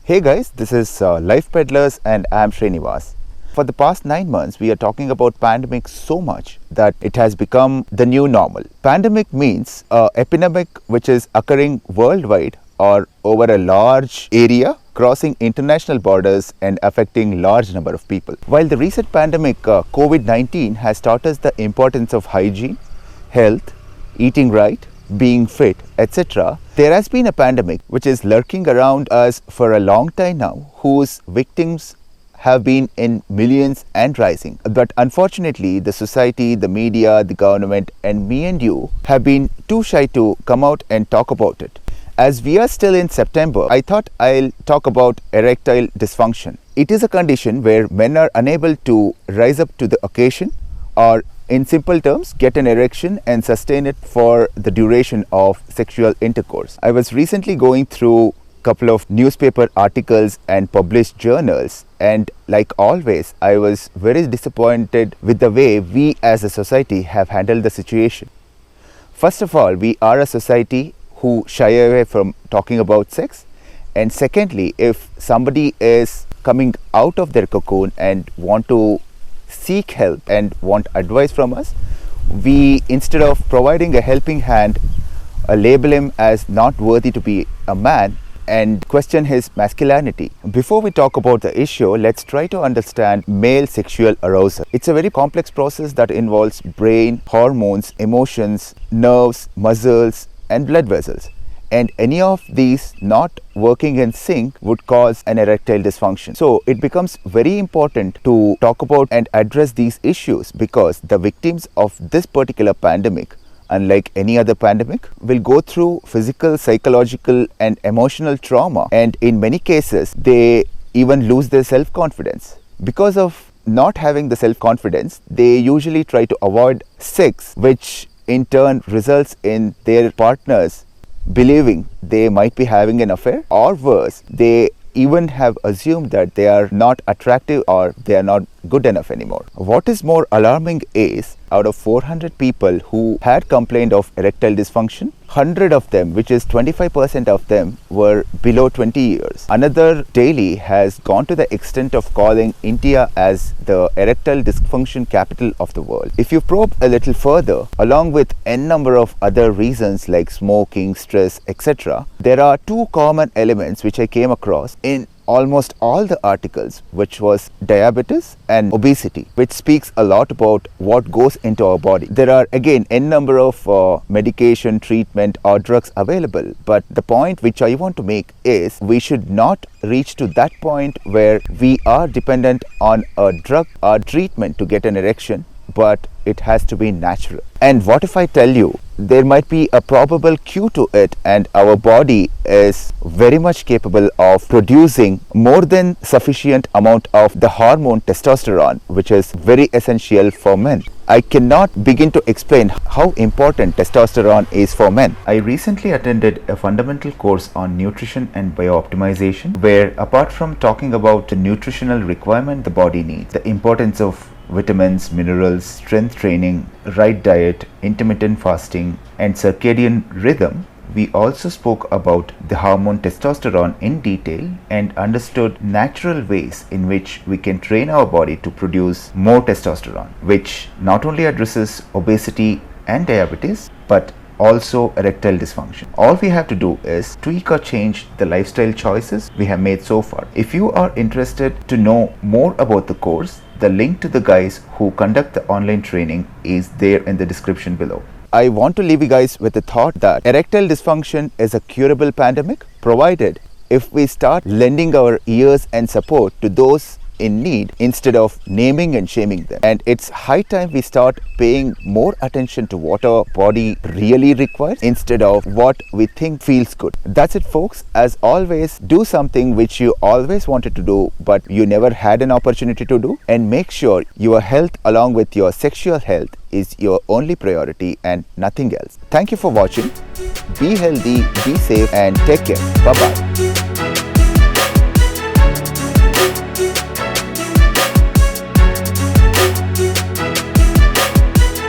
Hey guys, this is Life Peddlers and I'm Srinivas. For the past 9 months, we are talking about pandemic so much that it has become the new normal. Pandemic means an epidemic which is occurring worldwide or over a large area, crossing international borders and affecting large number of people. While the recent pandemic COVID-19 has taught us the importance of hygiene, health, eating right, being fit, etc., there has been a pandemic which is lurking around us for a long time now, whose victims have been in millions and rising. But unfortunately, the society, the media, the government, and me and you have been too shy to come out and talk about it. As we are still in September, I thought I'll talk about erectile dysfunction. It is a condition where men are unable to rise up to the occasion, or in simple terms, get an erection and sustain it for the duration of sexual intercourse. I was recently going through a couple of newspaper articles and published journals, and like always, I was very disappointed with the way we as a society have handled the situation. First of all, we are a society who shy away from talking about sex, and secondly, if somebody is coming out of their cocoon and want to seek help and want advice from us, we, instead of providing a helping hand, label him as not worthy to be a man and question his masculinity. Before we talk about the issue, let's try to understand male sexual arousal. It's a very complex process that involves brain, hormones, emotions, nerves, muscles, and blood vessels. And any of these not working in sync would cause an erectile dysfunction. So it becomes very important to talk about and address these issues, because the victims of this particular pandemic, unlike any other pandemic, will go through physical, psychological, and emotional trauma. And in many cases, they even lose their self-confidence. Because of not having the self-confidence, they usually try to avoid sex, which in turn results in their partners believing they might be having an affair, or worse, they even have assumed that they are not attractive or they are not good enough anymore. What is more alarming is, out of 400 people who had complained of erectile dysfunction, 100 of them, which is 25% of them, were below 20 years. Another daily has gone to the extent of calling India as the erectile dysfunction capital of the world. If you probe a little further, along with n number of other reasons like smoking, stress, etc., there are two common elements which I came across in almost all the articles, which was diabetes and obesity, which speaks a lot about what goes into our body. There are again n number of medication, treatment, or drugs available, but the point which I want to make is we should not reach to that point where we are dependent on a drug or treatment to get an erection, but it has to be natural. And what if I tell you there might be a probable cue to it, and our body is very much capable of producing more than sufficient amount of the hormone testosterone, which is very essential for men. I cannot begin to explain how important testosterone is for men. I recently attended a fundamental course on nutrition and bio-optimization, where apart from talking about the nutritional requirement the body needs, the importance of vitamins, minerals, strength training, right diet, intermittent fasting, and circadian rhythm, we also spoke about the hormone testosterone in detail and understood natural ways in which we can train our body to produce more testosterone, which not only addresses obesity and diabetes, but also erectile dysfunction. All we have to do is tweak or change the lifestyle choices we have made so far. If you are interested to know more about the course, the link to the guys who conduct the online training is there in the description below. I want to leave you guys with the thought that erectile dysfunction is a curable pandemic, provided if we start lending our ears and support to those in need instead of naming and shaming them. And it's high time we start paying more attention to what our body really requires instead of what we think feels good. That's it, folks. As always, do something which you always wanted to do but you never had an opportunity to do, and make sure your health along with your sexual health is your only priority and nothing else. Thank you for watching. Be healthy, be safe, and take care. Bye bye.